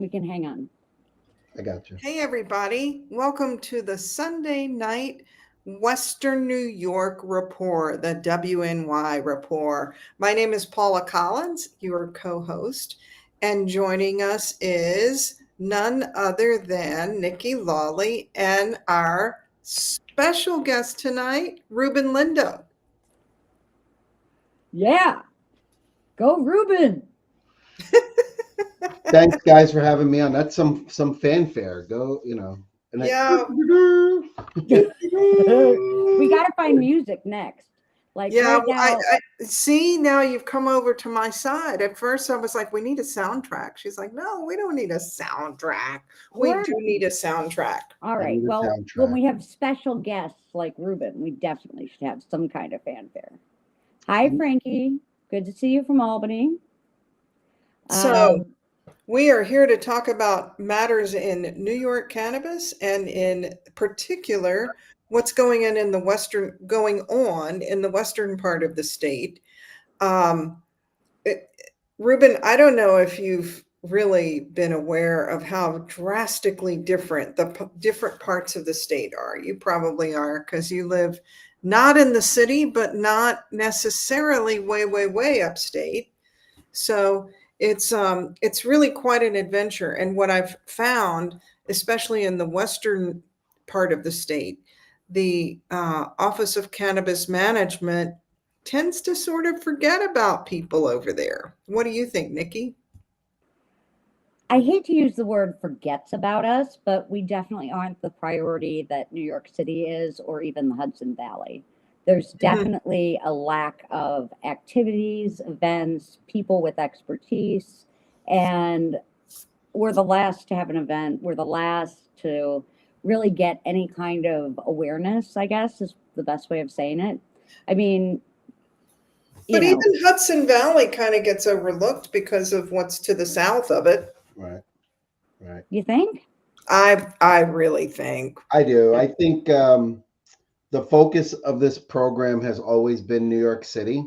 We can hang on. I got you. Hey, everybody. Welcome to the Sunday night Western New York Report, the WNY Report. My name is Paula Collins, your co host, and joining us is none other than Nikki, Lawley, and our special guest tonight, Ruben Lindo. Yeah. Go, Ruben. Thanks, guys, for having me on. That's some fanfare. Go, and I. Yeah, We got to find music next. Like yeah, right now. I see now you've come over to my side. At first I was like, we need a soundtrack. She's like, no, we don't need a soundtrack. We We're do need a soundtrack. all I right. need a Well, when soundtrack. we have special guests like Ruben, we definitely should have some kind of fanfare. Hi, Frankie. Good to see you from Albany. So Um, we are here to talk about matters in New York cannabis and in particular what's going on in the western part of the state. Um, it, Ruben, I don't know if you've really been aware of how drastically different different parts of the state are. You probably are because you live not in the city, but not necessarily way, way, way upstate. So it's really quite an adventure. And what I've found, especially in the western part of the state, the Office of Cannabis Management tends to sort of forget about people over there. What do you think, Nikki? I hate to use the word forgets about us, but we definitely aren't the priority that New York City is or even the Hudson Valley. There's Mhm. definitely a lack of activities, events, people with expertise, and we're the last to have an event. We're the last to really get any kind of awareness, I guess is the best way of saying it. I mean, you But even know, Hudson Valley kind of gets overlooked because of what's to the south of it. Right, right. you think? I really think. I do. I think the focus of this program has always been New York City,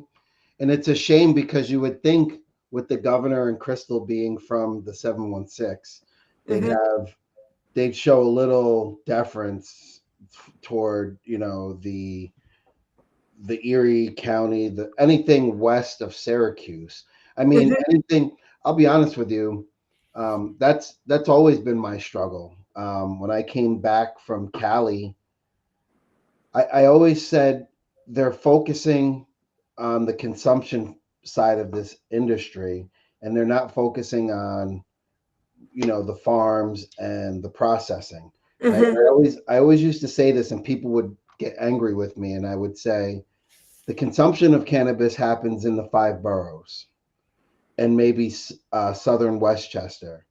and it's a shame because you would think with the governor and Crystal being from the 716, they'd Hmm. have they'd show a little deference toward the Erie County, the anything west of Syracuse. I mean, Hmm. anything. I'll be honest with you. That's always been my struggle. When I came back from Cali, I always said they're focusing on the consumption side of this industry, and they're not focusing on the farms and the processing. And Hmm. I always used to say this, and people would get angry with me, and I would say the consumption of cannabis happens in the five boroughs and maybe southern Westchester.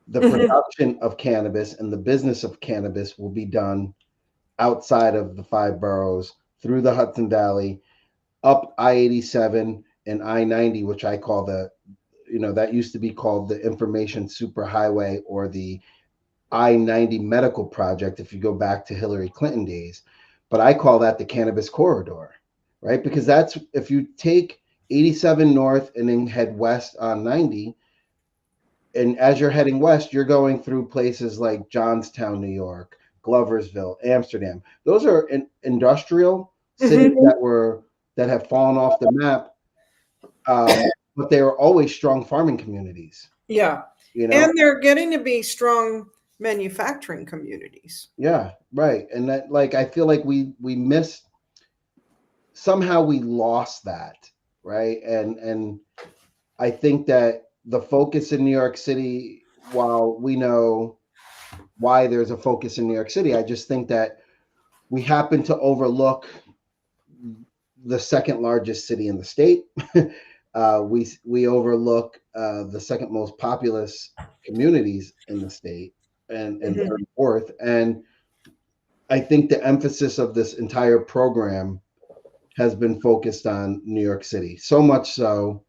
The Hmm. production of cannabis and the business of cannabis will be done outside of the five boroughs through the Hudson Valley, up I-87 and I-90, which I call that used to be called the Information Superhighway or the I-90 Medical Project if you go back to Hillary Clinton days. But I call that the cannabis corridor, right? Because that's if you take 87 north and then head west on 90, and as you're heading west, you're going through places like Johnstown, New York, Gloversville, Amsterdam. Those are industrial cities Hmm. that have fallen off the map, but they are always strong farming communities. Yeah. You know, And they're getting to be strong manufacturing communities. yeah, right. And that, like, I feel like we missed somehow we lost that, right? And I think that the focus in New York City, while we know why there's a focus in New York City, I just think that we happen to overlook the second largest city in the state. We overlook the second most populous communities in the state, and Hmm. third, fourth. And I think the emphasis of this entire program has been focused on New York City, so much so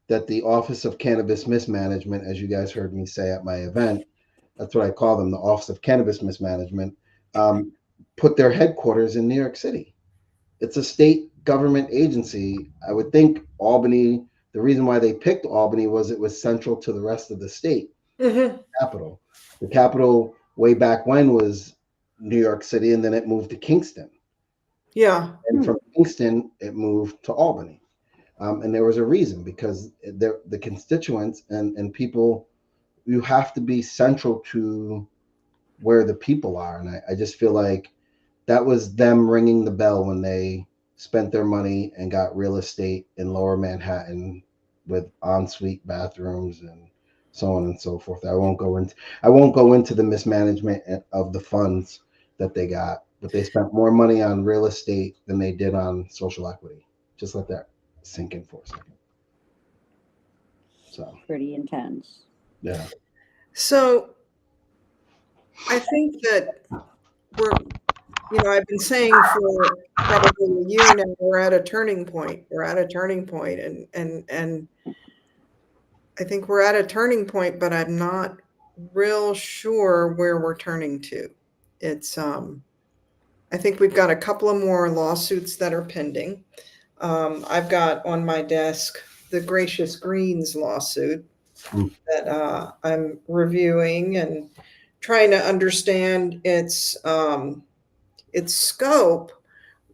that the Office of Cannabis Mismanagement, as you guys heard me say at my event, that's what I call them, the Office of Cannabis Mismanagement, um, put their headquarters in New York City. It's a state government agency. I would think Albany, the reason why they picked Albany was it was central to the rest of the state. Mhm. capital. The capital way back when was New York City, and then it moved to Kingston. Yeah. And from Kingston, it moved to Albany. And there was a reason, because the constituents and people, you have to be central to where the people are. And I just feel like that was them ringing the bell when they spent their money and got real estate in lower Manhattan with ensuite bathrooms and so on and so forth. I won't go into the mismanagement of the funds that they got, but they spent more money on real estate than they did on social equity. Just let that sink in for a second. So Pretty intense. yeah. So I think that we're, I've been saying for probably a year now, we're at a turning point. We're at a turning point, and I think we're at a turning point, but I'm not real sure where we're turning to. It's I think we've got a couple of more lawsuits that are pending. I've got on my desk the Gracious Greens lawsuit Mm. that I'm reviewing and trying to understand its scope.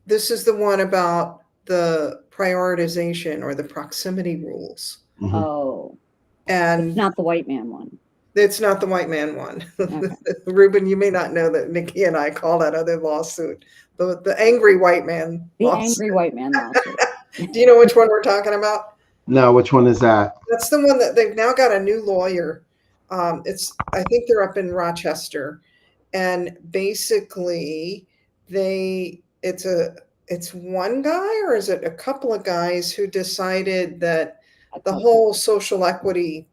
This is the one about the prioritization or the proximity rules. Mhm. Oh, it's And not the white man one. it's not the white man one. Okay. Ruben, you may not know that Nikki and I call that other lawsuit the angry white man The lawsuit. angry white man lawsuit. Do you know which one we're talking about? No, which one is that? That's the one that they've now got a new lawyer. I think they're up in Rochester, and basically it's one guy, or is it a couple of guys who decided that A the couple. whole social equity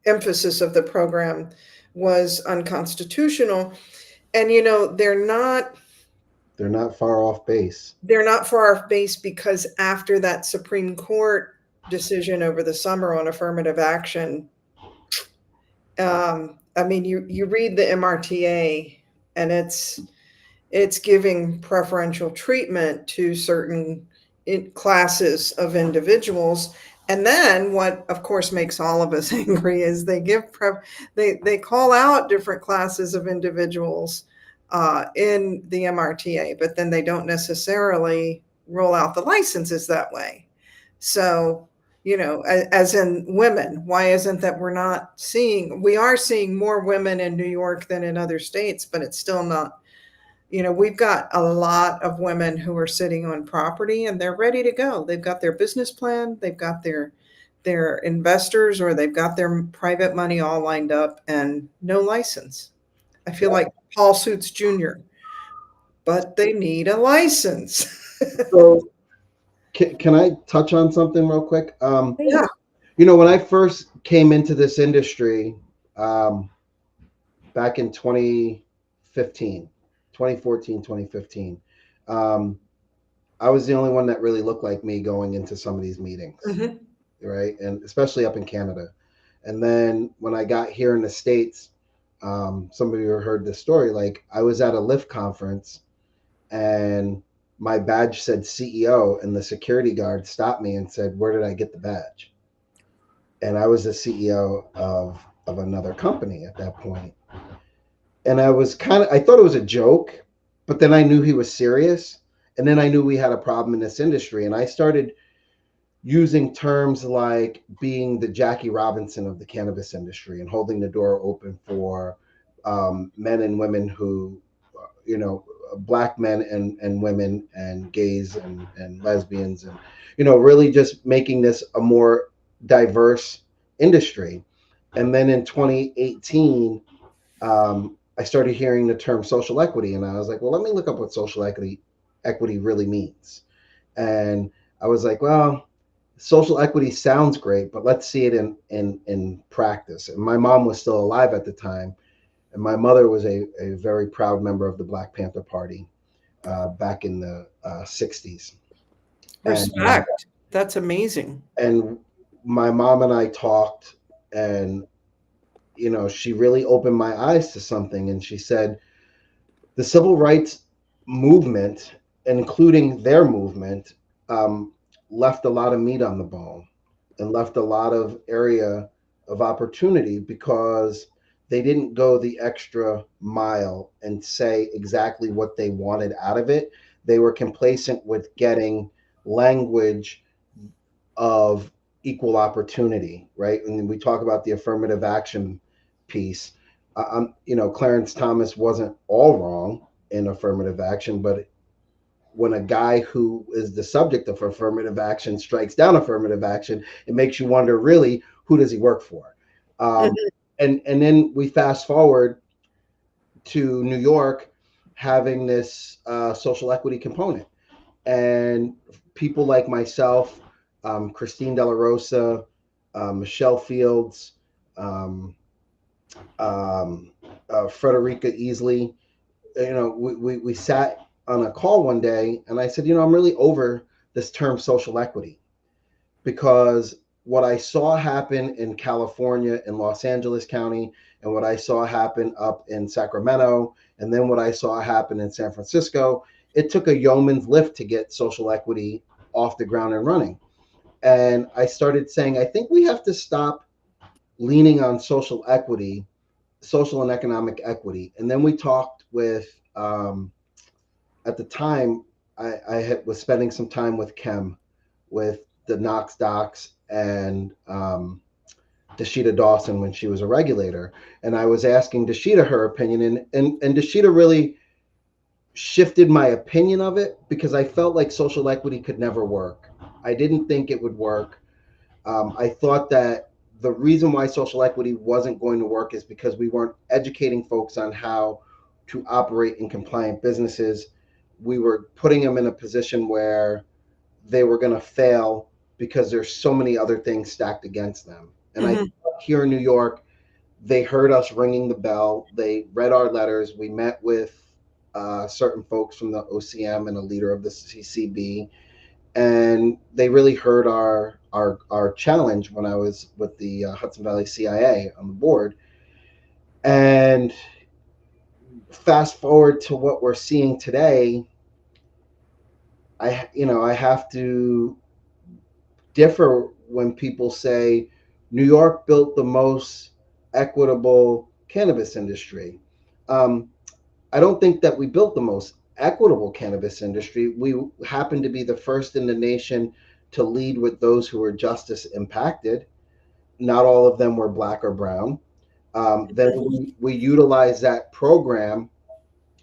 emphasis of the program was unconstitutional. And They're not far off base. they're not far off base, because after that Supreme Court decision over the summer on affirmative action, I mean, you read the MRTA, and it's giving preferential treatment to certain classes of individuals. And then what, of course, makes all of us angry is they call out different classes of individuals in the MRTA, but then they don't necessarily roll out the licenses that way. So, as in women, why isn't that we are seeing more women in New York than in other states, but it's still not. We've got a lot of women who are sitting on property and they're ready to go. They've got their business plan, they've got their investors, or they've got their private money all lined up, and no license. I feel like Paul Suits Jr., but they need a license. So can I touch on something real quick? Yeah. When I first came into this industry, back in 2015, 2014, 2015, I was the only one that really looked like me going into some of these meetings, Mhm. right? And especially up in Canada. And then when I got here in the States, some of you heard this story. Like, I was at a Lyft conference, and my badge said CEO, and the security guard stopped me and said, "Where did I get the badge?" And I was the CEO of another company at that point. And I thought it was a joke, but then I knew he was serious. And then I knew we had a problem in this industry. And I started using terms like being the Jackie Robinson of the cannabis industry and holding the door open for men and women who, black men and women and gays and lesbians, and, really just making this a more diverse industry. And then in 2018, I started hearing the term social equity, and I was like, well, let me look up what social equity really means. And I was like, well, social equity sounds great, but let's see it in practice. And my mom was still alive at the time, and my mother was a very proud member of the Black Panther Party back in the 60s. Respect. That's amazing. And my mom and I talked, and she really opened my eyes to something. And she said the civil rights movement, including their movement, left a lot of meat on the bone and left a lot of area of opportunity because they didn't go the extra mile and say exactly what they wanted out of it. They were complacent with getting language of equal opportunity, right? And we talk about the affirmative action piece. Clarence Thomas wasn't all wrong in affirmative action, but when a guy who is the subject of affirmative action strikes down affirmative action, it makes you wonder, really, who does he work for? Um, and then we fast forward to New York having this social equity component, and people like myself, Christine De La Rosa, Michelle Fields, um, um, Frederica Easley, we sat on a call one day and I said, I'm really over this term social equity because what I saw happen in California in Los Angeles County and what I saw happen up in Sacramento and then what I saw happen in San Francisco, it took a yeoman's lift to get social equity off the ground and running. And I started saying, I think we have to stop leaning on social equity, social and economic equity. And then we talked with, at the time, was spending some time with Kem, with the Knox Docs and Dashita Dawson when she was a regulator. And I was asking Dashita her opinion, and Dashita really shifted my opinion of it because I felt like social equity could never work. I didn't think it would work. I thought that the reason why social equity wasn't going to work is because we weren't educating folks on how to operate in compliant businesses. We were putting them in a position where they were going to fail because there's so many other things stacked against them. And I here in New York, they heard us ringing the bell. They read our letters. We met with certain folks from the OCM and a leader of the CCB, and they really heard our challenge when I was with the Hudson Valley CIA on the board. And fast forward to what we're seeing today, I have to differ when people say New York built the most equitable cannabis industry. Um, I don't think that we built the most equitable cannabis industry. We happened to be the first in the nation to lead with those who were justice impacted. Not all of them were black or brown. Then we utilized that program.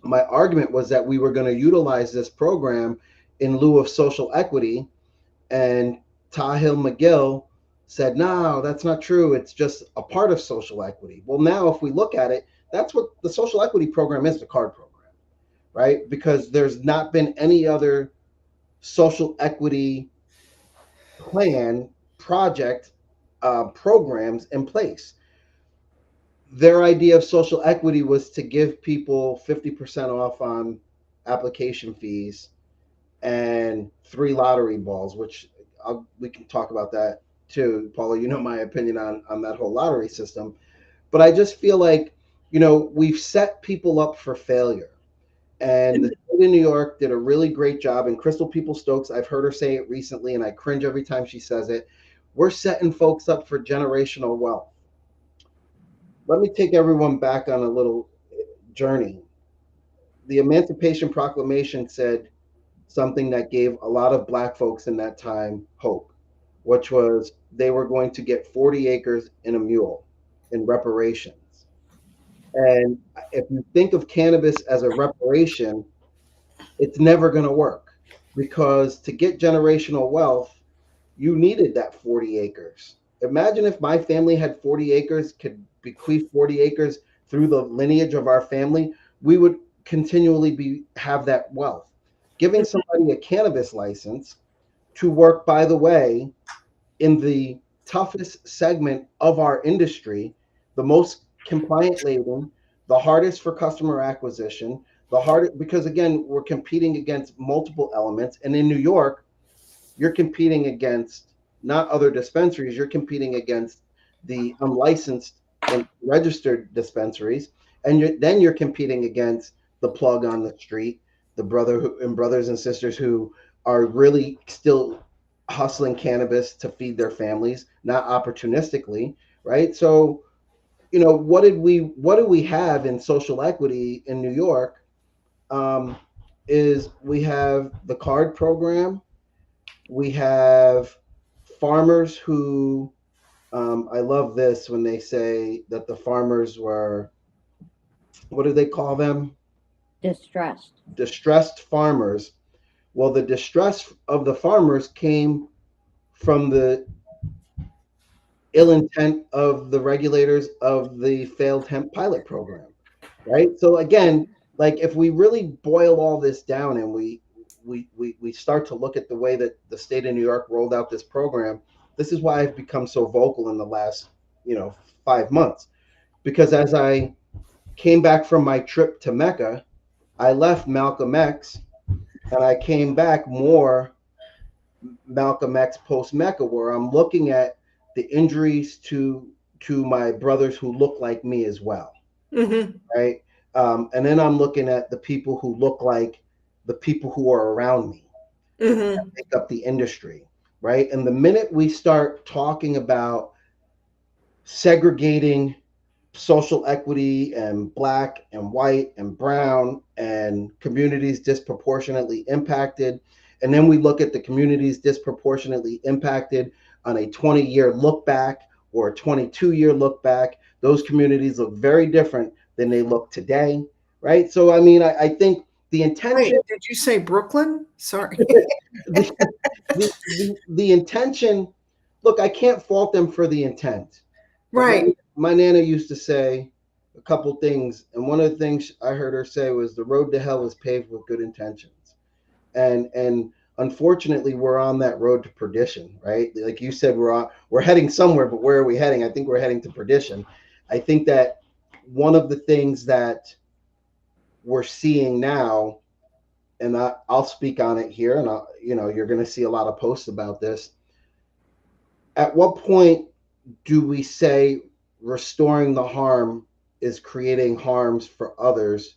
My argument was that we were going to utilize this program in lieu of social equity, and Tahil McGill said, no, that's not true. It's just a part of social equity. Well, now if we look at it, that's what the social equity program is, the card program, right? Because there's not been any other social equity plan, project, programs in place. Their idea of social equity was to give people 50% off on application fees and 3 lottery balls, which we can talk about that too. Paula, my opinion on that whole lottery system. But I just feel like, we've set people up for failure. And the state of New York did a really great job. And Crystal Peoples-Stokes, I've heard her say it recently, and I cringe every time she says it. We're setting folks up for generational wealth. Let me take everyone back on a little journey. The Emancipation Proclamation said something that gave a lot of black folks in that time hope, which was they were going to get 40 acres and a mule in reparations. And if you think of cannabis as a reparation, it's never going to work, because to get generational wealth, you needed that 40 acres. Imagine if my family had 40 acres, could bequeath 40 acres through the lineage of our family, we would continually have that wealth. Giving somebody a cannabis license to work, by the way, in the toughest segment of our industry, the most compliant laden, the hardest for customer acquisition, the hardest, because again, we're competing against multiple elements. And in New York, you're competing against not other dispensaries, you're competing against the unlicensed and registered dispensaries. And then you're competing against the plug on the street, the brothers and sisters who are really still hustling cannabis to feed their families, not opportunistically, right? So, what do we have in social equity in New York? Is we have the card program, we have farmers who, I love this when they say that the farmers were, what do they call them? Distressed. Distressed farmers. Well, the distress of the farmers came from the ill intent of the regulators of the failed hemp pilot program, right? So again, like if we really boil all this down and we start to look at the way that the state of New York rolled out this program, this is why I've become so vocal in the last, 5 months. Because as I came back from my trip to Mecca, I left Malcolm X and I came back more Malcolm X post Mecca, where I'm looking at the injuries to my brothers who look like me as well, Mm-hmm. right? And then I'm looking at the people who look like the people who are around me that Mm-hmm. make up the industry, right? And the minute we start talking about segregating social equity and black and white and brown and communities disproportionately impacted. And then we look at the communities disproportionately impacted on a 20-year look back or a 22-year look back. Those communities look very different than they look today, right? So, I mean, I think the Wait, intention, did you say Brooklyn? Sorry. the, the intention, look, I can't fault them for the intent. But Right. my nana used to say a couple things, and one of the things I heard her say was the road to hell is paved with good intentions. And unfortunately we're on that road to perdition, right? Like you said, we're heading somewhere, but where are we heading? I think we're heading to perdition. I think that one of the things that we're seeing now, and I'll speak on it here, and you're going to see a lot of posts about this. At what point do we say restoring the harm is creating harms for others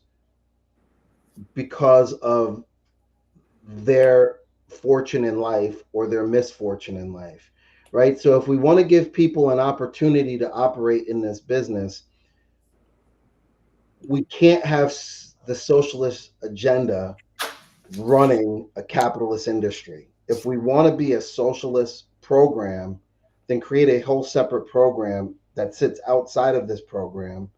because of their fortune in life or their misfortune in life, right? So if we want to give people an opportunity to operate in this business, we can't have the socialist agenda running a capitalist industry. If we want to be a socialist program, then create a whole separate program that sits outside of this program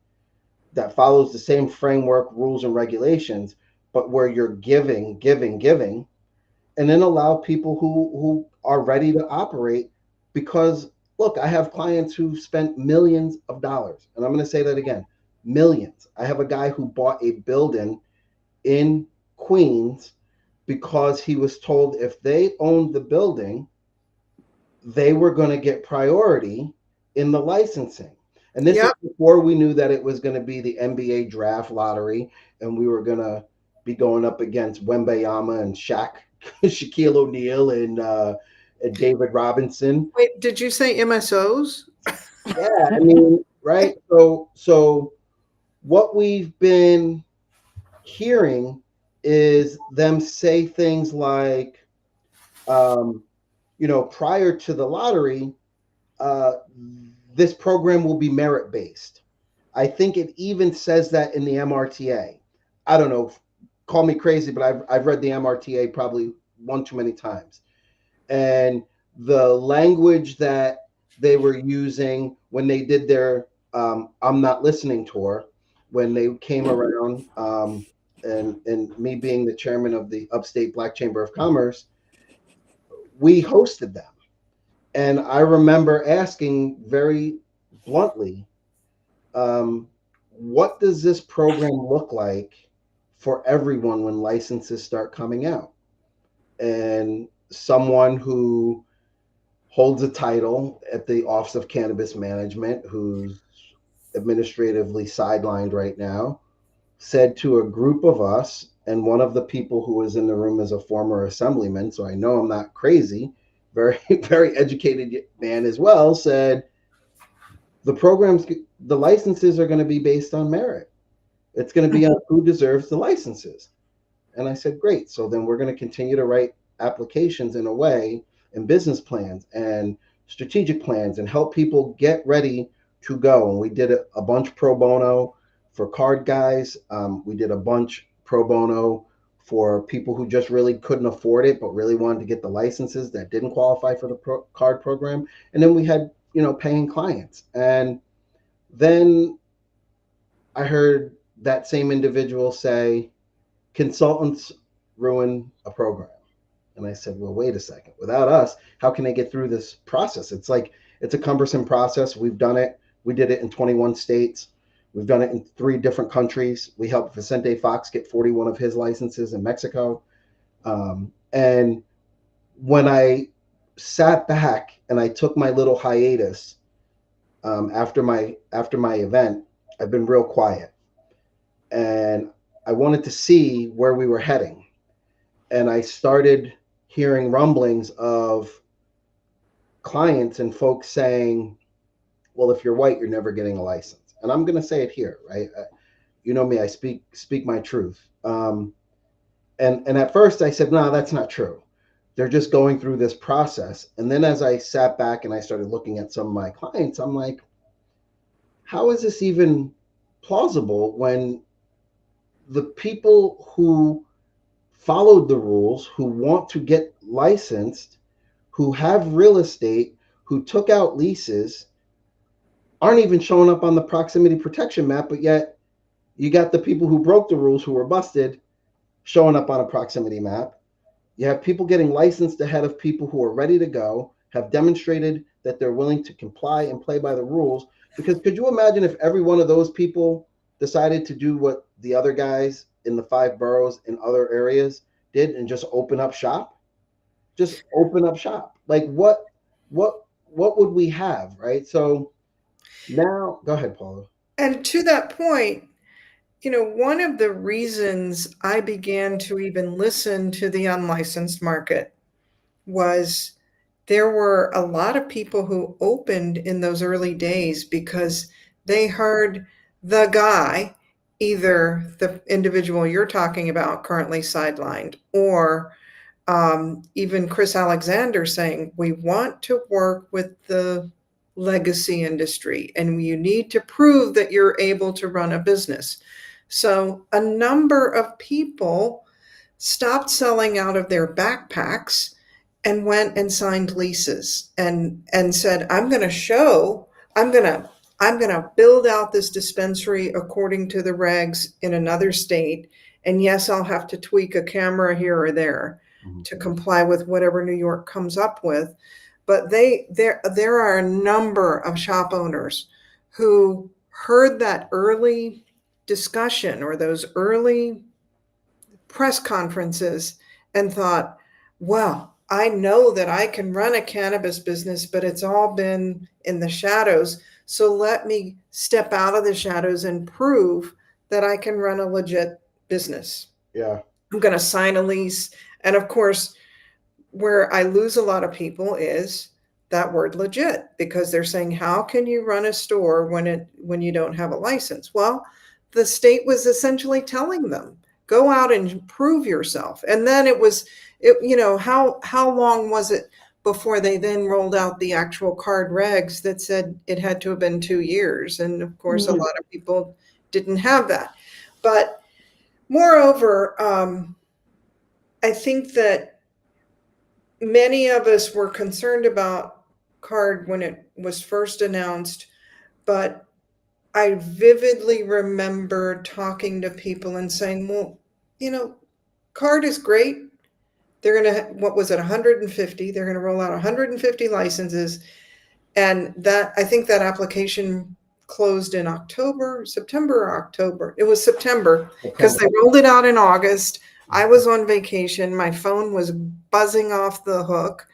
that follows the same framework, rules, and regulations, but where you're giving, and then allow people who are ready to operate. Because look, I have clients who spent millions of dollars, and I'm going to say that again, millions. I have a guy who bought a building in Queens because he was told if they owned the building, they were going to get priority in the licensing. And this is Yep. before we knew that it was going to be the NBA draft lottery and we were going to be going up against Wembayama and Shaquille O'Neal and David Robinson. Wait, did you say MSOs? Yeah, I mean, right? So what we've been hearing is them say things like, um, prior to the lottery, uh, this program will be merit based. I think it even says that in the MRTA. I don't know, call me crazy, but I've read the MRTA probably one too many times. And the language that they were using when they did their I'm Not Listening tour, when they came around, and me being the chairman of the Upstate Black Chamber of Commerce, we hosted them. And I remember asking very bluntly, what does this program look like for everyone when licenses start coming out? And someone who holds a title at the Office of Cannabis Management, who's administratively sidelined right now, said to a group of us, and one of the people who was in the room is a former assemblyman, so I know I'm not crazy, very, very educated man as well, said, the licenses are going to be based on merit. It's going to be on who deserves the licenses. And I said, great. So then we're going to continue to write applications in a way and business plans and strategic plans and help people get ready to go. And we did a bunch pro bono for card guys. We did a bunch pro bono for people who just really couldn't afford it, but really wanted to get the licenses that didn't qualify for the card program. And then we had, paying clients. And then I heard that same individual say, consultants ruin a program. And I said, well, wait a second. Without us, how can they get through this process? It's a cumbersome process. We've done it. We did it in 21 states. We've done it in 3 different countries. We helped Vicente Fox get 41 of his licenses in Mexico. And when I sat back and I took my little hiatus after my event, I've been real quiet. And I wanted to see where we were heading. And I started hearing rumblings of clients and folks saying, well, if you're white, you're never getting a license. And I'm going to say it here, right? You know me, I speak my truth. And at first I said, no, that's not true. They're just going through this process. And then as I sat back and I started looking at some of my clients, I'm like, how is this even plausible when the people who followed the rules, who want to get licensed, who have real estate, who took out leases, aren't even showing up on the proximity protection map, but yet you got the people who broke the rules, who were busted, showing up on a proximity map. You have people getting licensed ahead of people who are ready to go, have demonstrated that they're willing to comply and play by the rules. Because could you imagine if every one of those people decided to do what the other guys in the 5 boroughs in other areas did and just open up shop? Just open up shop. Like what would we have, right? So now, go ahead, Paula. And to that point, one of the reasons I began to even listen to the unlicensed market was there were a lot of people who opened in those early days because they heard the guy, either the individual you're talking about currently sidelined, or even Chris Alexander saying, we want to work with the legacy industry and you need to prove that you're able to run a business. So a number of people stopped selling out of their backpacks and went and signed leases and said, I'm going to build out this dispensary according to the regs in another state. And yes, I'll have to tweak a camera here or there to comply with whatever New York comes up with. But there are a number of shop owners who heard that early discussion or those early press conferences and thought, well, I know that I can run a cannabis business, but it's all been in the shadows. So let me step out of the shadows and prove that I can run a legit business. Yeah. I'm going to sign a lease. And of course, where I lose a lot of people is that word legit, because they're saying, how can you run a store when you don't have a license? Well, the state was essentially telling them, go out and prove yourself. And then how long was it before they then rolled out the actual card regs that said it had to have been 2 years? And of course, a lot of people didn't have that. But moreover, I think that many of us were concerned about card when it was first announced, but I vividly remember talking to people and saying, well, card is great. They're going to, what was it, 150? They're going to roll out 150 licenses. And I think that application closed in September or October. It was September because they rolled it out in August. I was on vacation. My phone was buzzing off the hook.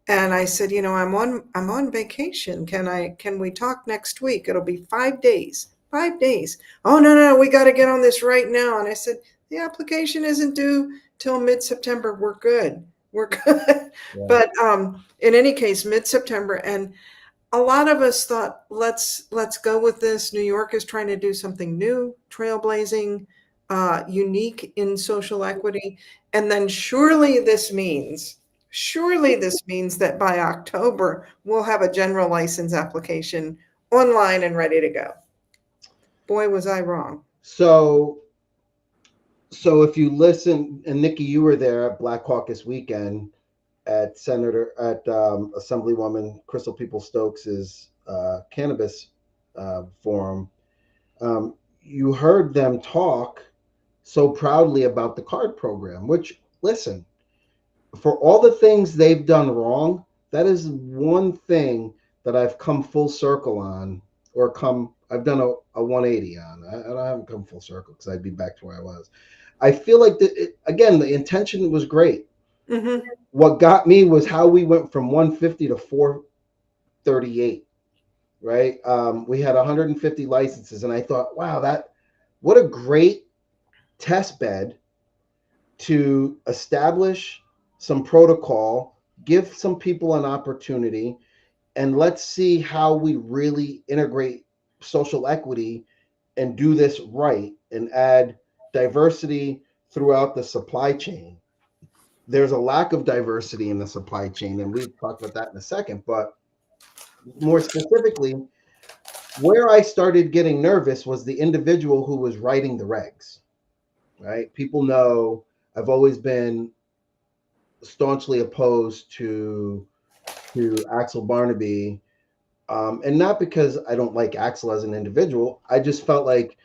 And I said, I'm on vacation. Can we talk next week? It'll be 5 days. 5 days. Oh, no, we got to get on this right now. And I said, the application isn't due till mid-September. We're good. Yeah. But in any case, mid-September. And a lot of us thought, let's go with this. New York is trying to do something new, trailblazing, unique in social equity. And then surely this means Surely this means that by October, we'll have a general license application online and ready to go. Boy, was I wrong. So if you listen, and Nikki, you were there at Black Caucus weekend at Assemblywoman Crystal People Stokes's cannabis forum. You heard them talk so proudly about the card program, which, listen, for all the things they've done wrong, that is one thing that I've come full circle on, or I've done a 180 on. I haven't come full circle because I'd be back to where I was. I feel like again, the intention was great. Mm-hmm. What got me was how we went from 150 to 438, right? We had 150 licenses, and I thought, wow, what a great test bed to establish some protocol, give some people an opportunity, and let's see how we really integrate social equity and do this right and add diversity throughout the supply chain. There's a lack of diversity in the supply chain, and we'll talk about that in a second. But more specifically, where I started getting nervous was the individual who was writing the regs, right? People know I've always been staunchly opposed to Axel Barnaby, and not because I don't like Axel as an individual. I just felt like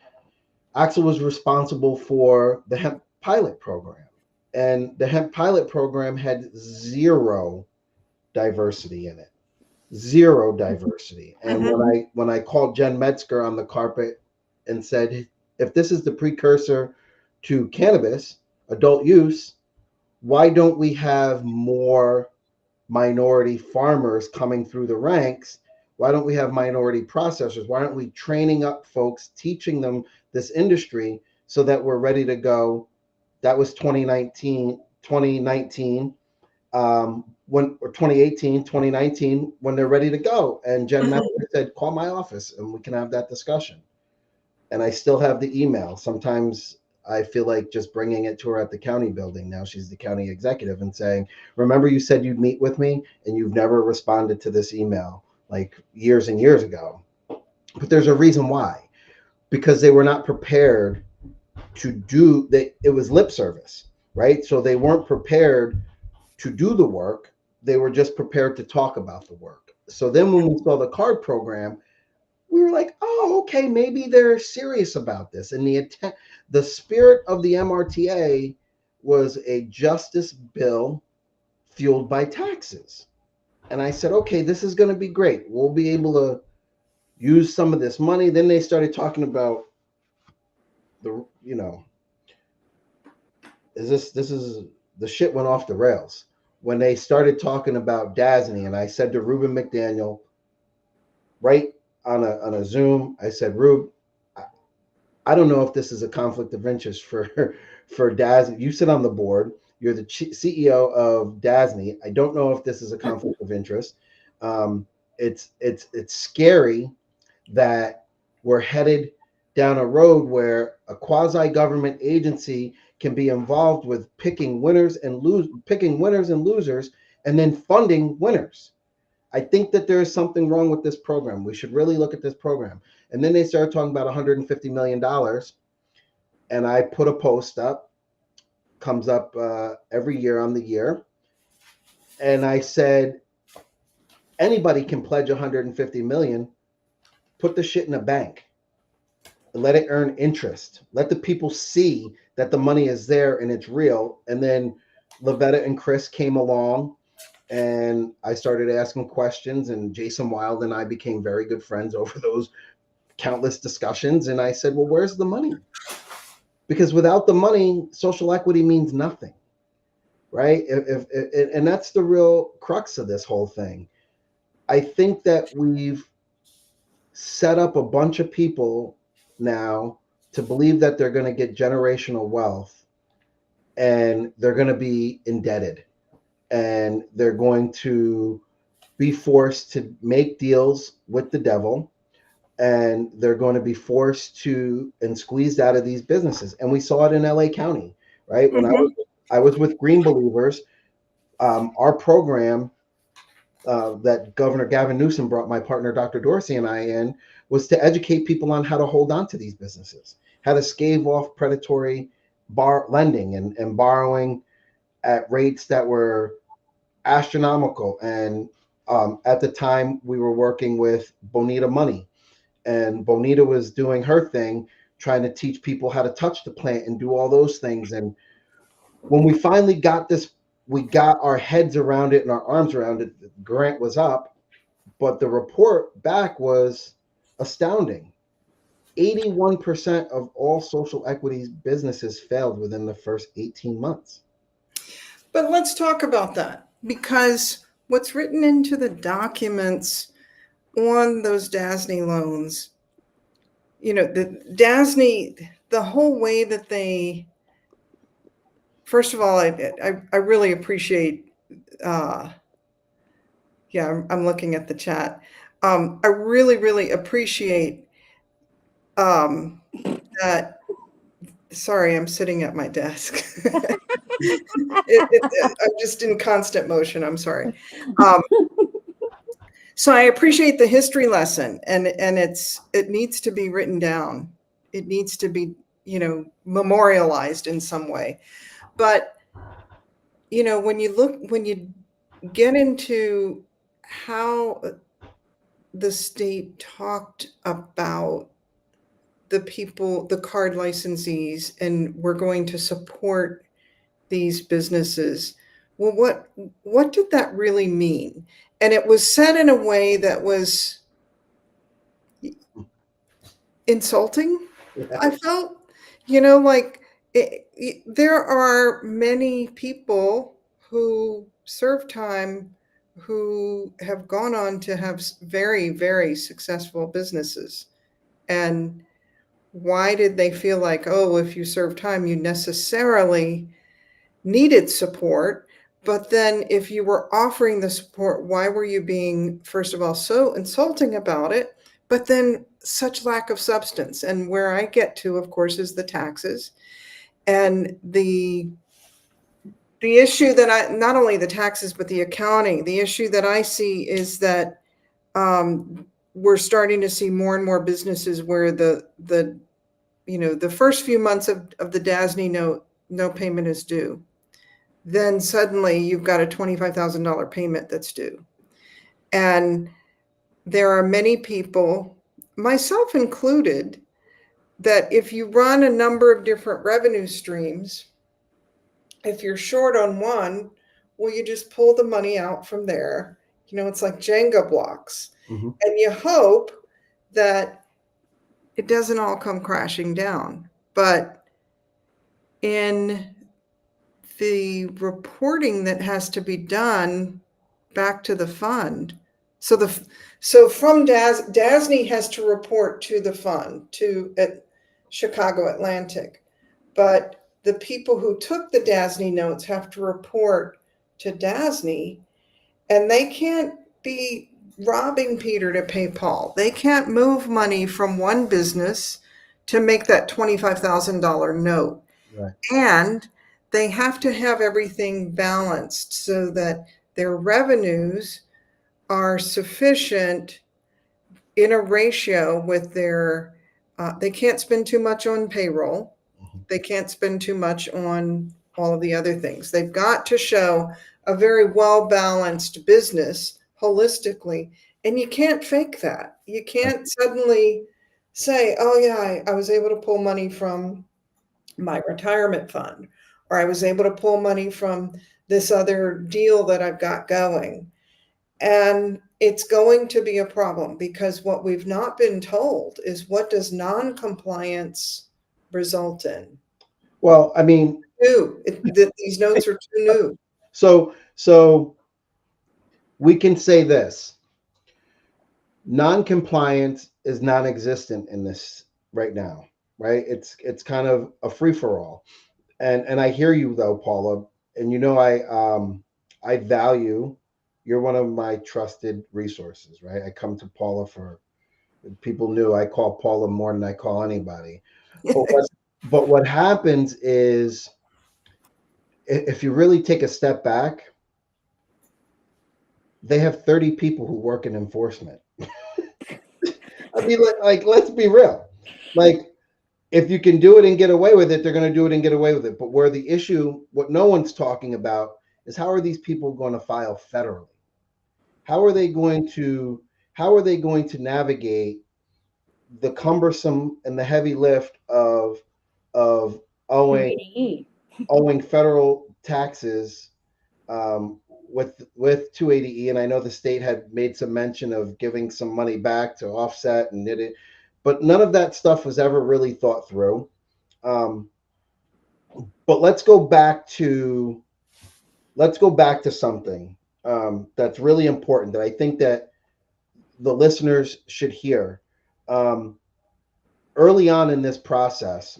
Axel was responsible for the hemp pilot program, and the hemp pilot program had zero diversity in it. Zero diversity. And Mm-hmm. when I called Jen Metzger on the carpet and said, if this is the precursor to cannabis, adult use, why don't we have more minority farmers coming through the ranks? Why don't we have minority processors? Why aren't we training up folks, teaching them this industry so that we're ready to go? That was 2019, or 2018, 2019, when they're ready to go. And Jen Mm-hmm. Metzger said, call my office and we can have that discussion. And I still have the email. Sometimes I feel like just bringing it to her at the county building. Now she's the county executive, and saying, remember you said you'd meet with me and you've never responded to this email like years and years ago. But there's a reason why, because they were not prepared to do that. It was lip service, right? So they weren't prepared to do the work. They were just prepared to talk about the work. So then when we saw the card program, we were like, oh, okay, maybe they're serious about this. And the spirit of the MRTA was a justice bill fueled by taxes. And I said, okay, this is going to be great. We'll be able to use some of this money. Then they started talking about this is the shit went off the rails when they started talking about DASNY. And I said to Ruben McDaniel, right on a Zoom, I said, Rube, I don't know if this is a conflict of interest for DASNY. You sit on the board. You're the CEO of DASNY. I don't know if this is a conflict of interest. It's scary that we're headed down a road where a quasi-government agency can be involved with picking winners and losers, and then funding winners. I think that there is something wrong with this program. We should really look at this program. And then they started talking about $150 million. And I put a post up, comes up every year on the year. And I said, anybody can pledge 150 million, put the shit in a bank and let it earn interest. Let the people see that the money is there and it's real. And then Lavetta and Chris came along, and I started asking questions, and Jason Wild and I became very good friends over those countless discussions. And I said, well, where's the money? Because without the money, social equity means nothing, right? And that's the real crux of this whole thing. I think that we've set up a bunch of people now to believe that they're going to get generational wealth, and they're going to be indebted, and they're going to be forced to make deals with the devil, and they're going to be forced to and squeezed out of these businesses. And we saw it in LA County, right? When Mm-hmm. I was with Green Believers, Our program that Governor Gavin Newsom brought my partner, Dr. Dorsey, and I in was to educate people on how to hold on to these businesses, how to stave off predatory lending and borrowing at rates that were astronomical. And at the time, we were working with Bonita Money, and Bonita was doing her thing, trying to teach people how to touch the plant and do all those things. And when we finally got this, we got our heads around it and our arms around it. The grant was up, but the report back was astounding. 81% of all social equities businesses failed within the first 18 months. But let's talk about that, because what's written into the documents on those DASNY loans, the DASNY, the whole way that they, first of all, I really appreciate, I'm looking at the chat. I really, really appreciate that. Sorry, I'm sitting at my desk. I'm just in constant motion. I'm sorry. So I appreciate the history lesson, and it needs to be written down. It needs to be, memorialized in some way. But, when you get into how the state talked about the people, the card licensees, and we're going to support these businesses. Well, what did that really mean? And it was said in a way that was insulting. I felt, there are many people who serve time who have gone on to have very, very successful businesses. And why did they feel like, oh, if you serve time, you necessarily needed support? But then if you were offering the support, why were you being, first of all, so insulting about it, but then such lack of substance? And where I get to, of course, is the taxes. And the issue that not only the taxes, but the accounting, the issue that I see is that we're starting to see more and more businesses where the first few months of the DASNY note, no payment is due. Then suddenly you've got a $25,000 payment that's due. And there are many people, myself included, that if you run a number of different revenue streams, if you're short on one, well, you just pull the money out from there. It's like Jenga blocks. Mm-hmm. And you hope that it doesn't all come crashing down. But in the reporting that has to be done back to the fund, so from DASNY has to report to the fund, at Chicago Atlantic, but the people who took the DASNY notes have to report to DASNY, and they can't be robbing Peter to pay Paul. They can't move money from one business to make that $25,000 note. Right. And they have to have everything balanced so that their revenues are sufficient in a ratio with their, they can't spend too much on payroll. Mm-hmm. They can't spend too much on all of the other things. They've got to show a very well-balanced business holistically. And you can't fake that. You can't suddenly say, oh yeah, I was able to pull money from my retirement fund, or I was able to pull money from this other deal that I've got going. And it's going to be a problem, because what we've not been told is, what does non-compliance result in? Well, I mean, these notes are too new. So we can say this: non-compliance is non-existent in this right now, right? It's kind of a free-for-all. And I hear you though, Paula, and I value, you're one of my trusted resources, right? I come to Paula for, people knew I call Paula more than I call anybody. But what happens is, if you really take a step back, they have 30 people who work in enforcement. I mean, like, let's be real. Like, if you can do it and get away with it, they're going to do it and get away with it. But where the issue, what no one's talking about, is how are these people going to file federally? How are they going to navigate the cumbersome and the heavy lift of owing 280E. federal taxes with 280E? And I know the state had made some mention of giving some money back to offset and it, but none of that stuff was ever really thought through. But let's go back to something that's really important that I think that the listeners should hear. Early on in this process,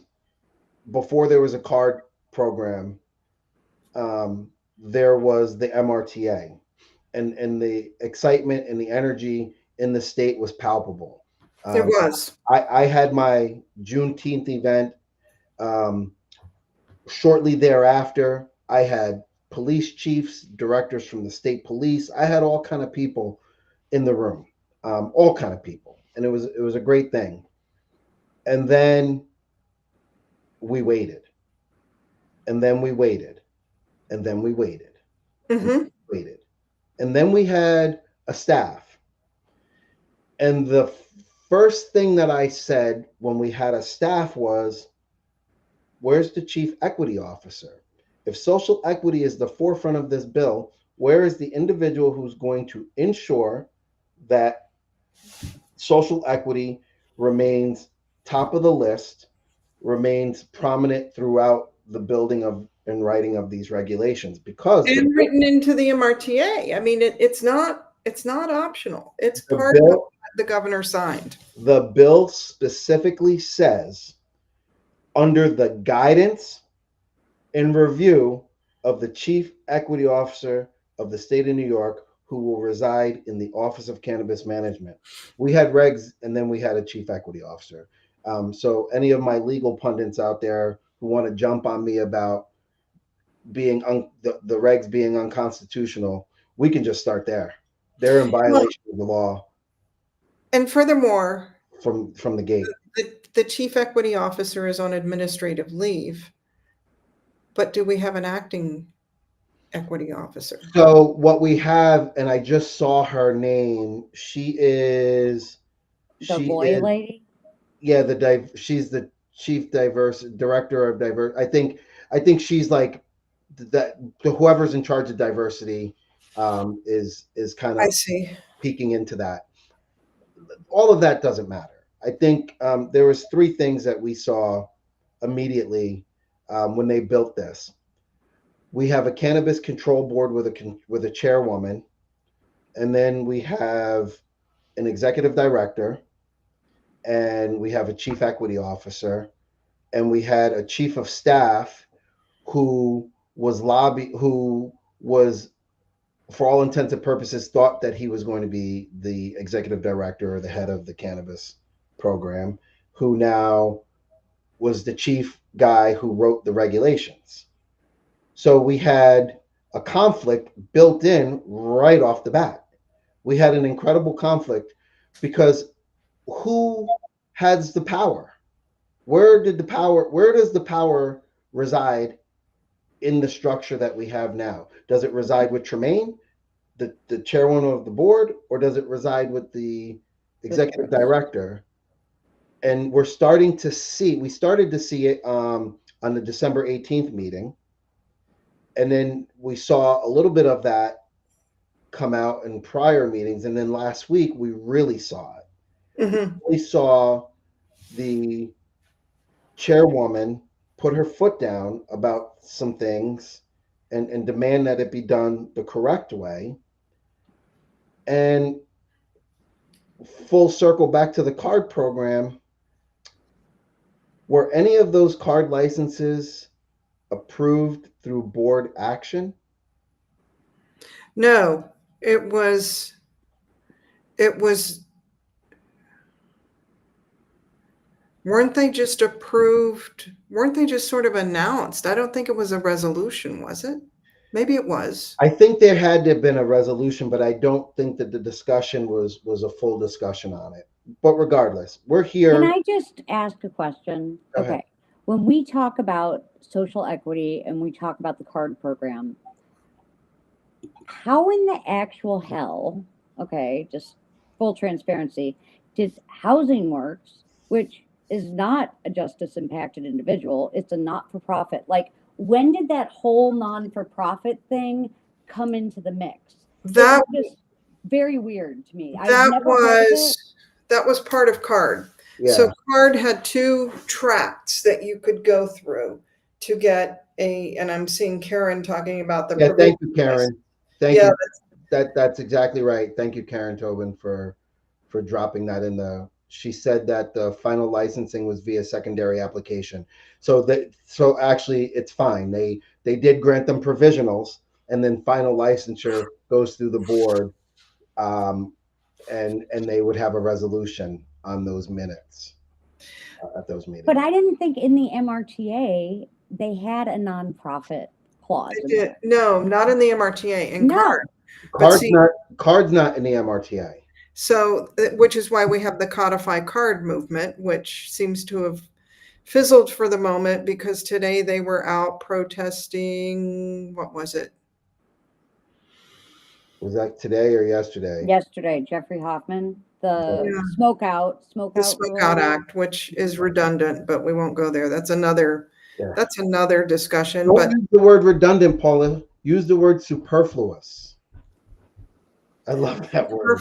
before there was a card program, there was the MRTA, and the excitement and the energy in the state was palpable. It was. I had my Juneteenth event. Shortly thereafter, I had police chiefs, directors from the state police. I had all kind of people in the room, all kind of people, and it was a great thing. And then we waited, and then we waited, and then we waited, Mm-hmm. waited, and then we had a staff. And the first thing that I said when we had a staff was, where's the chief equity officer? If social equity is the forefront of this bill, where is the individual who's going to ensure that social equity remains top of the list, remains prominent throughout the building of and writing of these regulations? Because And written into the MRTA. I mean, it's not optional. It's part of what the governor signed. the bill specifically says, under the guidance and review of the chief equity officer of the state of New York, who will reside in the Office of Cannabis Management. We had regs, and then we had a chief equity officer. So any of my legal pundits out there who want to jump on me about being the regs being unconstitutional, we can just start there. They're in violation of the law And furthermore, from the gate. the chief equity officer is on administrative leave. But do we have an acting equity officer? So what we have, and I just saw her name. She is The boy lady? Yeah, she's the chief director of diverse. I think she's like that. Whoever's in charge of diversity is kind I of see. peeking into that. All of that doesn't matter. I think there was three things that we saw immediately when they built this. We have a cannabis control board with a chairwoman, and then we have an executive director, and we have a chief equity officer, and we had a chief of staff who was for all intents and purposes thought that he was going to be the executive director or the head of the cannabis program, who now was the chief guy who wrote the regulations. So we had a conflict built in right off the bat. We had an incredible conflict because who has the power? Where does the power reside in the structure that we have now? Does it reside with Tremaine, the chairwoman of the board, or does it reside with the executive director? And we started to see it on the December 18th meeting. And then we saw a little bit of that come out in prior meetings. And then last week, we really saw it. Mm-hmm. We saw the chairwoman put her foot down about some things and demand that it be done the correct way. And full circle back to the card program. Were any of those card licenses approved through board action? No, it was weren't they just approved? Weren't they just sort of announced? I don't think it was a resolution, was it? Maybe it was. I think there had to have been a resolution, but I don't think that the discussion was a full discussion on it. But regardless, we're Can here. I just ask a question? Go ahead. Okay. When we talk about social equity and we talk about the card program, how in the actual hell, okay, just full transparency, does Housing Works, which is not a justice impacted individual, it's a not for profit. Like, when did that whole non for profit thing come into the mix? That It was just very weird to me. I've that never heard of it. was part of CARD. So Yeah. CARD had two tracks that you could go through to get and I'm seeing Karen talking about the Yeah. Thank you, provision license. Karen. Thank Yeah, you. That's exactly right. Thank you, Karen Tobin, for dropping that in the. She said that the final licensing was via secondary application. So actually it's fine. They did grant them provisionals, and then final licensure goes through the board, and they would have a resolution on those minutes at those meetings. But I didn't think in the MRTA they had a nonprofit clause in there. no, not in the MRTA, in No. CARD. But see, Card's not in the MRTA. so, which is why we have the Codify CARD movement, which seems to have fizzled for the moment because today they were out protesting. What was it? Was that today or yesterday? Yesterday, Jeffrey Hoffman, the Yeah. smoke out The or Smoke Out whatever. Act, which is redundant, but we won't go there. That's another discussion. Don't But use the word redundant, Paula. Use the word superfluous. I love that word.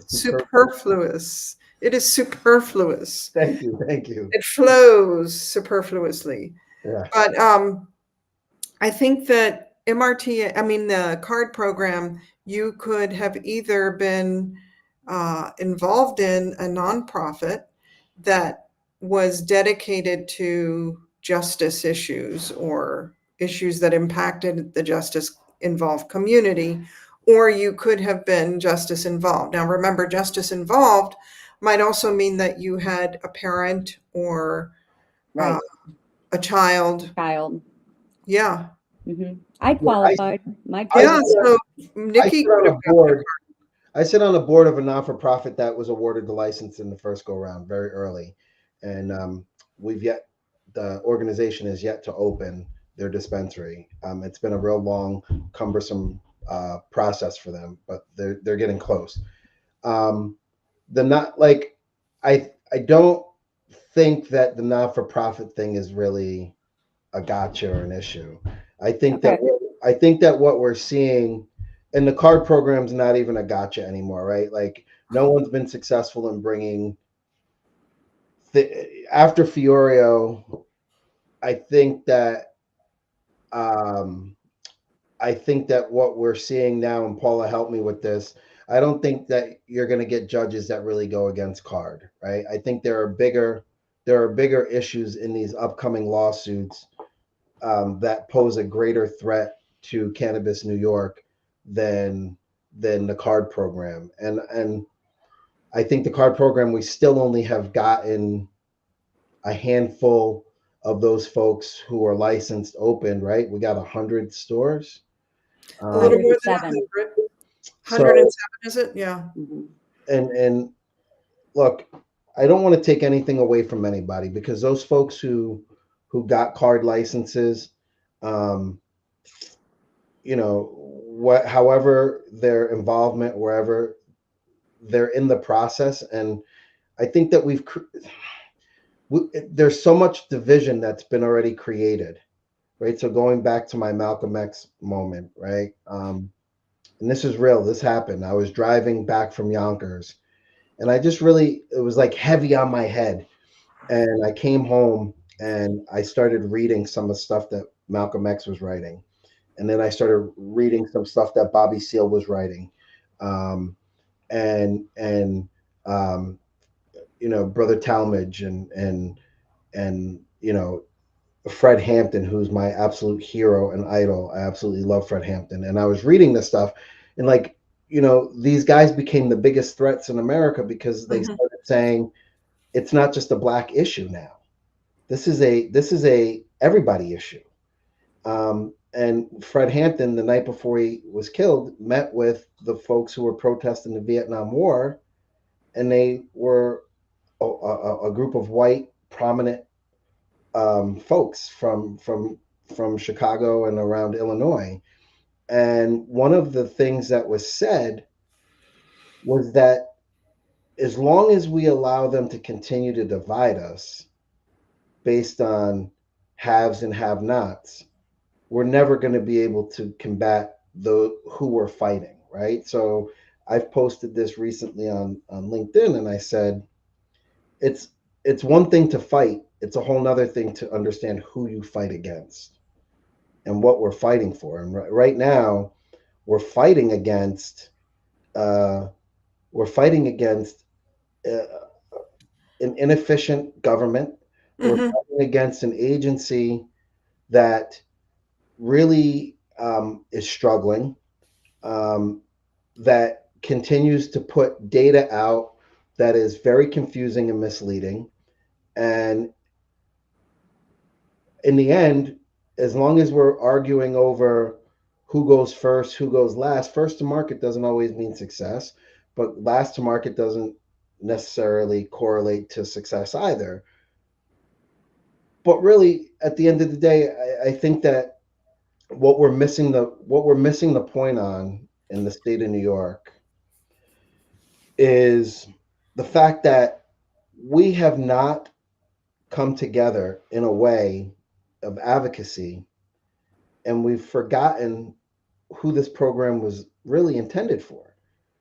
Superfluous. It is superfluous. Thank you. Thank you. It flows superfluously. Yeah. But I think that the CARD program, you could have either been involved in a nonprofit that was dedicated to justice issues or issues that impacted the justice involved community, or you could have been justice involved. Now, remember, justice involved might also mean that you had a parent or Right. a child. Yeah. Mm-hmm. I qualified. So Nikki could have I sit on a board of a not-for-profit that was awarded the license in the first go-round very early, and the organization is yet to open their dispensary. It's been a real long, cumbersome process for them, but they're getting close. I don't think that the not-for-profit thing is really a gotcha or an issue. I think that what we're seeing, and the card program's not even a gotcha anymore, right? Like, no one's been successful in bringing after Fiorio. I think that what we're seeing now, and Paula helped me with this, I don't think that you're going to get judges that really go against card, right? I think there are bigger issues in these upcoming lawsuits that pose a greater threat to Cannabis New York than the card program. And I think the card program, we still only have gotten a handful of those folks who are licensed open, right? We got 100 stores. a little more than 100. 107, is it? Yeah. And look, I don't want to take anything away from anybody, because those folks who got card licenses, however their involvement, wherever they're in the process, and I think that there's so much division that's been already created, right? So going back to my Malcolm X moment, right? And this is real. This happened. I was driving back from Yonkers, and it was like heavy on my head. And I came home and I started reading some of the stuff that Malcolm X was writing. And then I started reading some stuff that Bobby Seale was writing. Brother Talmadge and Fred Hampton, who's my absolute hero and idol. I absolutely love Fred Hampton. And I was reading this stuff, and these guys became the biggest threats in America because they started saying it's not just a black issue now. This is a everybody issue. And Fred Hampton, the night before he was killed, met with the folks who were protesting the Vietnam War, and they were a group of white prominent folks from Chicago and around Illinois. And one of the things that was said was that as long as we allow them to continue to divide us based on haves and have-nots, we're never going to be able to combat the who we're fighting, right? So I've posted this recently on LinkedIn, and I said it's it's one thing to fight, it's a whole nother thing to understand who you fight against and what we're fighting for. And right now we're fighting against uh, we're fighting against uh, an inefficient government. We're Hmm. fighting against an agency that really is struggling, um, that continues to put data out that is very confusing and misleading. And in the end, as long as we're arguing over who goes first, who goes last, first to market doesn't always mean success, but last to market doesn't necessarily correlate to success either. But really, at the end of the day, I think that what we're missing the point on in the state of New York is the fact that we have not come together in a way of advocacy, and we've forgotten who this program was really intended for.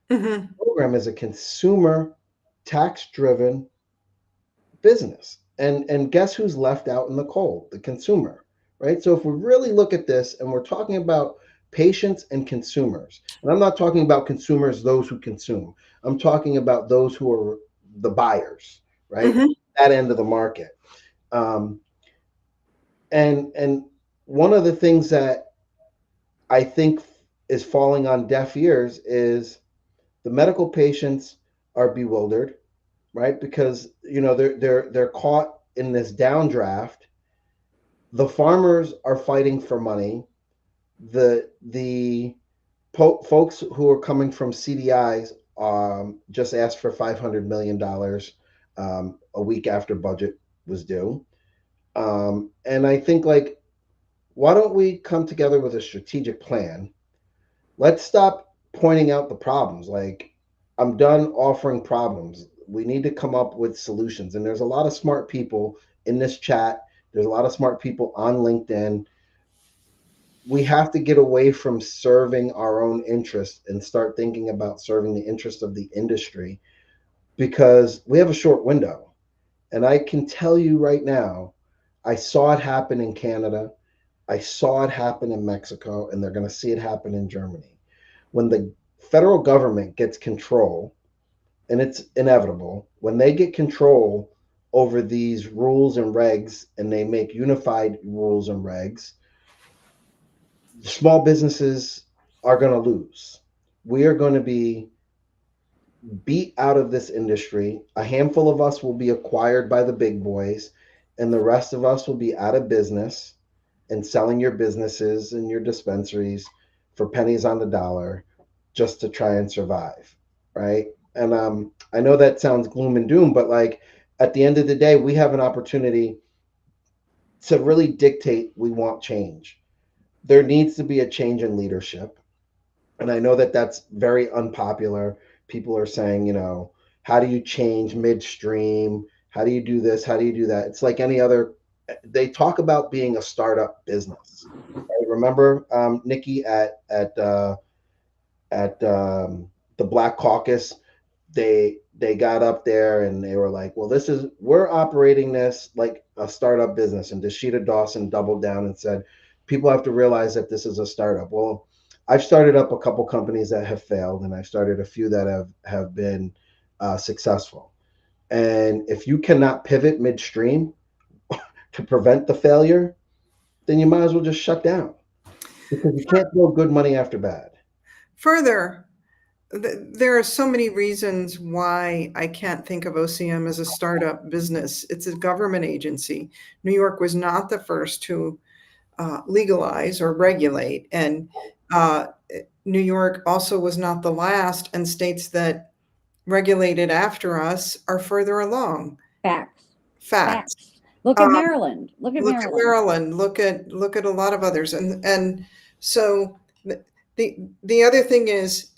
Hmm. The program is a consumer tax driven business. And guess who's left out in the cold? The consumer, right? So if we really look at this and we're talking about patients and consumers, and I'm not talking about consumers, those who consume, I'm talking about those who are the buyers, right? Hmm. That end of the market. Um, and one of the things that I think is falling on deaf ears is the medical patients are bewildered, right? Because they're caught in this downdraft. The farmers are fighting for money. The folks who are coming from CDIs just asked for $500 million a week after budget was due. And I think, like, why don't we come together with a strategic plan? Let's stop pointing out the problems. Like, I'm done offering problems. We need to come up with solutions. And there's a lot of smart people in this chat. There's a lot of smart people on LinkedIn. We have to get away from serving our own interests and start thinking about serving the interest of the industry, because we have a short window. And I can tell you right now, I saw it happen in Canada. I saw it happen in Mexico, and they're going to see it happen in Germany. When the federal government gets control, and it's inevitable, when they get control over these rules and regs and they make unified rules and regs, small businesses are going to lose. We are going to be beat out of this industry. A handful of us will be acquired by the big boys, and the rest of us will be out of business and selling your businesses and your dispensaries for pennies on the dollar just to try and survive, right? And I know that sounds gloom and doom, but like at the end of the day, we have an opportunity to really dictate we want change. There needs to be a change in leadership. And I know that that's very unpopular. People are saying, how do you change midstream? How do you do this? How do you do that? It's like any other. They talk about being a startup business. Right? Remember, Nikki, at the Black Caucus, they got up there and they were like, well, we're operating this like a startup business. And Dashita Dawson doubled down and said, people have to realize that this is a startup. Well, I've started up a couple companies that have failed, and I've started a few that have been successful. And if you cannot pivot midstream to prevent the failure, then you might as well just shut down, because you can't throw good money after bad. Further, there are so many reasons why I can't think of OCM as a startup business. It's a government agency. New York was not the first to legalize or regulate. And New York also was not the last, and states that regulated after us are further along. Facts. Facts. Facts. Look at Maryland. Look at Look at Maryland. Maryland. Look at a lot of others, and so the other thing is,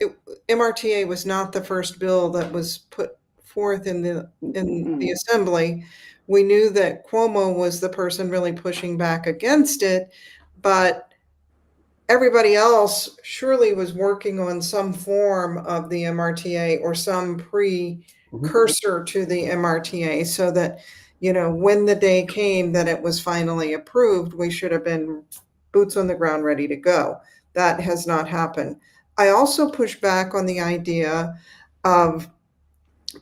MRTA was not the first bill that was put forth in the assembly. We knew that Cuomo was the person really pushing back against it, but everybody else surely was working on some form of the MRTA or some precursor to the MRTA, so that, when the day came that it was finally approved, we should have been boots on the ground ready to go. That has not happened. I also push back on the idea of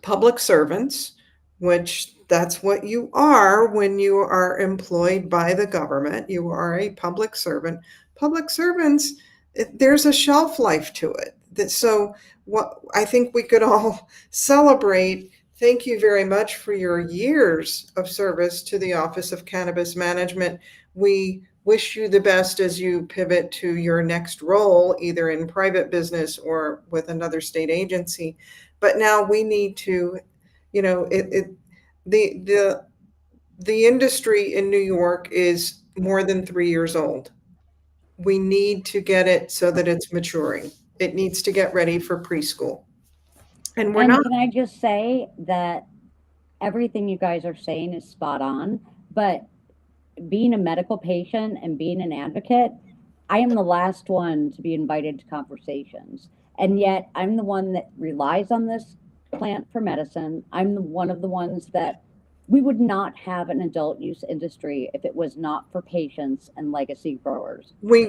public servants, which that's what you are when you are employed by the government. You are a public servant. Public servants, there's a shelf life to it. So what I think we could all celebrate, thank you very much for your years of service to the Office of Cannabis Management. We wish you the best as you pivot to your next role, either in private business or with another state agency. But now we need to, the industry in New York is more than 3 years old. We need to get it so that it's maturing. It needs to get ready for preschool. And we're And not. can I just say that everything you guys are saying is spot on, but being a medical patient and being an advocate, I am the last one to be invited to conversations. And yet I'm the one that relies on this plant for medicine. I'm one of the ones that we would not have an adult use industry if it was not for patients and legacy growers. We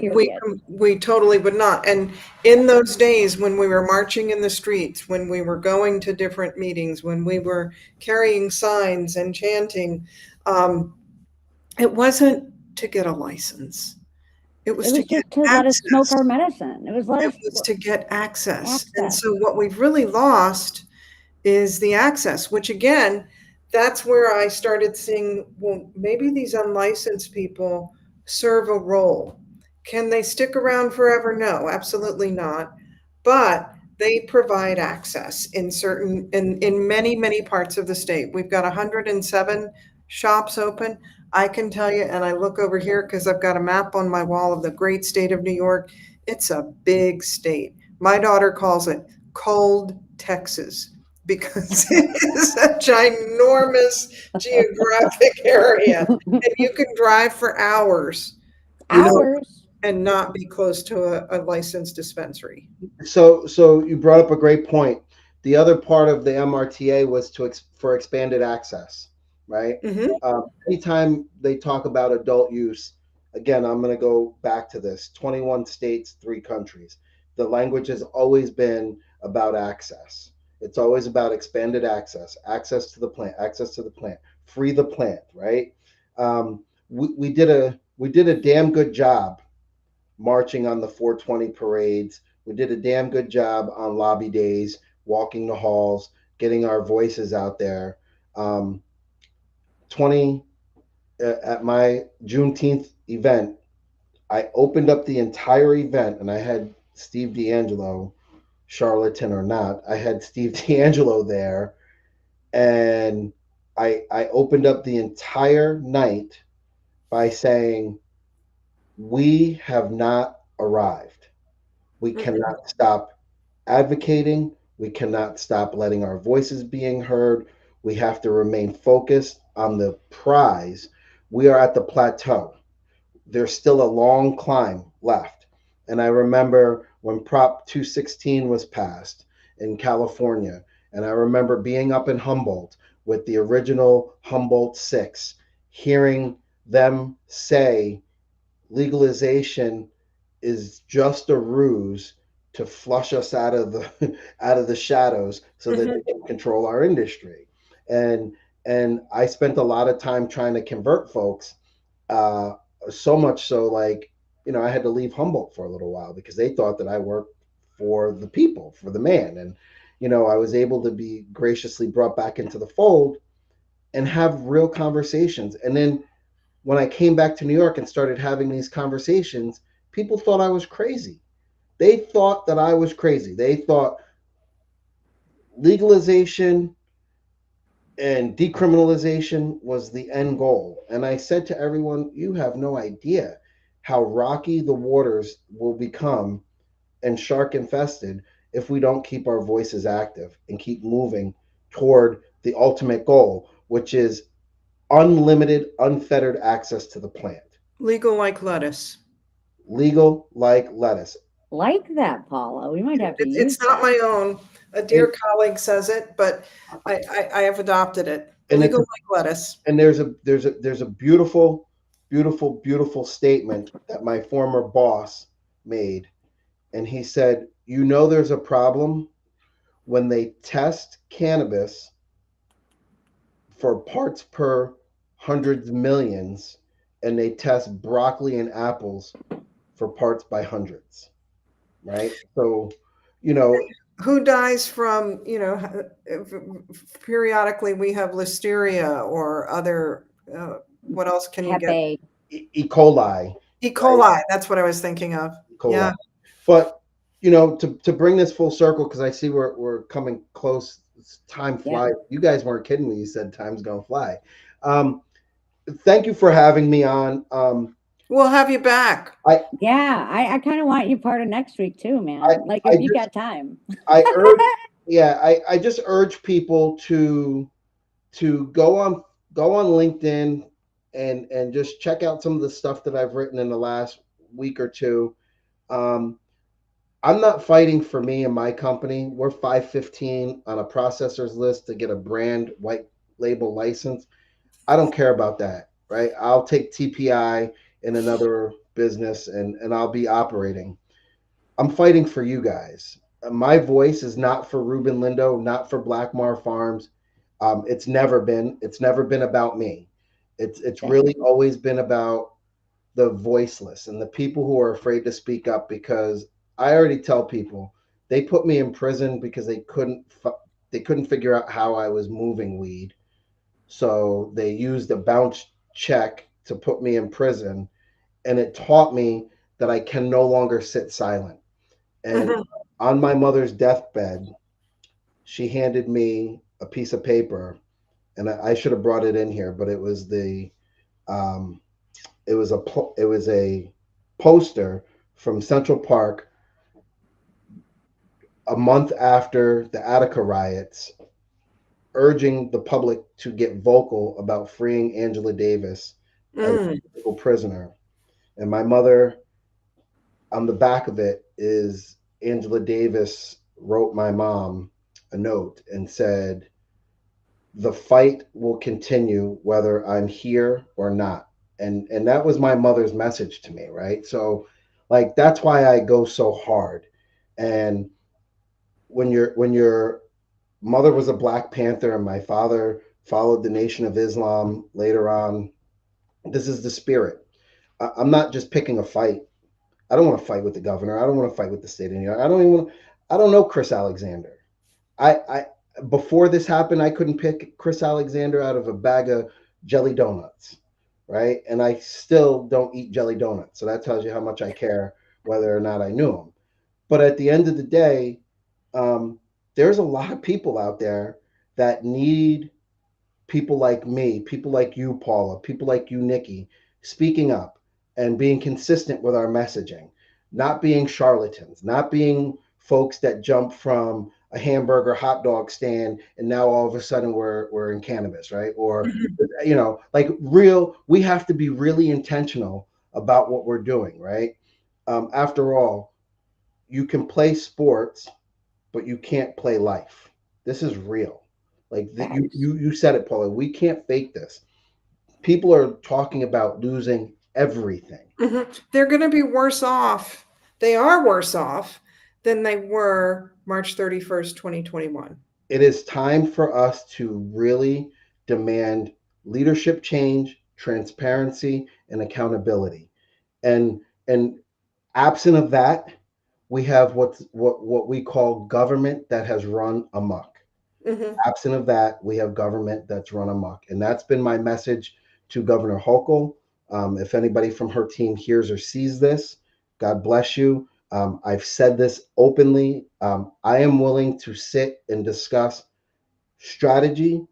totally would not. And in those days when we were marching in the streets, when we were going to different meetings, when we were carrying signs and chanting, it wasn't to get a license. It was to get just to let us smoke our medicine. It was to get access. And so what we've really lost is the access, which again, that's where I started seeing, well, maybe these unlicensed people serve a role. Can they stick around forever? No, absolutely not. But they provide access in many parts of the state. We've got 107 shops open. I can tell you, and I look over here because I've got a map on my wall of the great state of New York. It's a big state. My daughter calls it cold Texas because it is a ginormous geographic area, and you can drive for hours. And not be close to a licensed dispensary. So you brought up a great point. The other part of the MRTA was for expanded access, right? Mm-hmm. Anytime they talk about adult use, again, I'm going to go back to this: 21 states, 3 countries. The language has always been about access. It's always about expanded access to the plant, free the plant, right? We did a damn good job marching on the 420 parades. We did a damn good job on lobby days, walking the halls, getting our voices out there. 20 at my Juneteenth event, I opened up the entire event, and I had Steve D'Angelo, charlatan or not, I had Steve D'Angelo there, and I opened up the entire night by saying, we have not arrived. We cannot stop advocating. We cannot stop letting our voices being heard. We have to remain focused on the prize. We are at the plateau. There's still a long climb left. And I remember when Prop 216 was passed in California, and I remember being up in Humboldt with the original Humboldt 6, hearing them say legalization is just a ruse to flush us out of the shadows so that they can control our industry. And I spent a lot of time trying to convert folks, so much so, like, I had to leave Humboldt for a little while because they thought that I worked for the people, for the man. And I was able to be graciously brought back into the fold and have real conversations. And then when I came back to New York and started having these conversations, people thought I was crazy. They thought that I was crazy. They thought legalization and decriminalization was the end goal. And I said to everyone, you have no idea how rocky the waters will become and shark infested if we don't keep our voices active and keep moving toward the ultimate goal, which is unlimited, unfettered access to the plant. Legal like lettuce. Legal like lettuce. Like that, Paula. We might have to use It's not that. my own. A And, dear colleague says it, but I have adopted it. and it's Legal a, like lettuce. and there's a beautiful, beautiful, beautiful statement that my former boss made. And he said, you know, there's a problem when they test cannabis for parts per hundreds of millions and they test broccoli and apples for parts by hundreds, right? So, you know, Who dies from, periodically we have listeria or other, what else can you get? Pepe. E. coli, E. right? coli, that's what I was thinking of. E. coli. Yeah. But, you know, to bring this full circle, because I see we're coming close, time flies. Yeah. You guys weren't kidding when you said time's gonna fly. Um, Thank you for having me on. We'll have you back. Yeah, I kind of want you part of next week too, man. I, Like I if you just got time. I urge, yeah, I just urge people to go on LinkedIn and just check out some of the stuff that I've written in the last week or two. Um, I'm not fighting for me and my company. We're 515 on a processor's list to get a brand white label license. I don't care about that, right? I'll take TPI in another business and I'll be operating. I'm fighting for you guys. My voice is not for Ruben Lindo, not for Blackmar Farms. It's never been. It's never been about me. It's really Same. always been about the voiceless and the people who are afraid to speak up. Because I already tell people they put me in prison because they couldn't figure out how I was moving weed. So they used a bounce check to put me in prison, and it taught me that I can no longer sit silent. And Mhm. on my mother's deathbed, she handed me a piece of paper, and I should have brought it in here, but um, it was a poster from Central Park a month after the Attica riots, urging the public to get vocal about freeing Angela Davis as a Mm. political prisoner. And my mother, on the back of it, is Angela Davis wrote my mom a note and said, the fight will continue whether I'm here or not. And that was my mother's message to me, right? So like that's why I go so hard. And when your mother was a Black Panther and my father followed the Nation of Islam later on, this is the spirit. I'm not just picking a fight. I don't want to fight with the governor. I don't want to fight with the state of New York. I don't know Chris Alexander. I before this happened, I couldn't pick Chris Alexander out of a bag of jelly donuts, right? And I still don't eat jelly donuts. So that tells you how much I care whether or not I knew him. But at the end of the day, there's a lot of people out there that need people like me, people like you, Paula, people like you, Nikki, speaking up and being consistent with our messaging, not being charlatans, not being folks that jump from a hamburger hot dog stand and now all of a sudden we're in cannabis, right? Or like we have to be really intentional about what we're doing, right? After all, you can play sports, but you can't play life. This is real. Like Facts. you said it, Paula. We can't fake this. People are talking about losing everything. Mhm. They're going to be worse off. They are worse off than they were March 31st, 2021. It is time for us to really demand leadership change, transparency, and accountability. And absent of that, we have what we call government that has run amok. Hmm. Absent of that, we have government that's run amok. And that's been my message to Governor Hochul, If anybody from her team hears or sees this, God bless you. I've said this openly. I am willing to sit and discuss strategy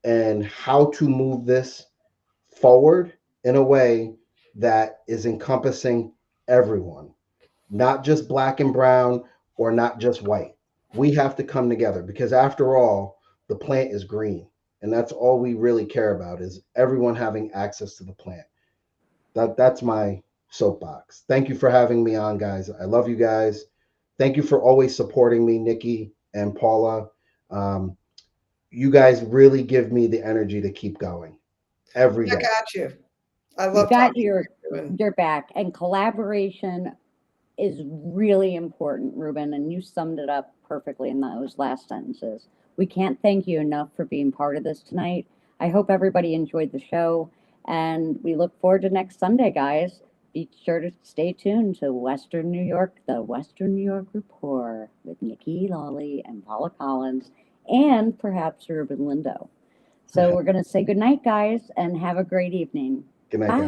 and how to move this forward in a way that is encompassing everyone, not just black and brown or not just white. We have to come together because after all, the plant is green. And that's all we really care about is everyone having access to the plant. That's my soapbox. Thank you for having me on, guys. I love you guys. Thank you for always supporting me, Nikki and Paula. Um, you guys really give me the energy to keep going every I day. got you. I You love got talking your, to you. And your back, and collaboration is really important, Ruben, and you summed it up perfectly in those last sentences. We can't thank you enough for being part of this tonight. I hope everybody enjoyed the show, and we look forward to next Sunday, guys. Be sure to stay tuned to Western New York, the Western New York Report with Nikki, Lawley, and Paula Collins, and perhaps Ruben Lindo. So we're going to say good night, guys, and have a great evening. Good night, guys. Bye.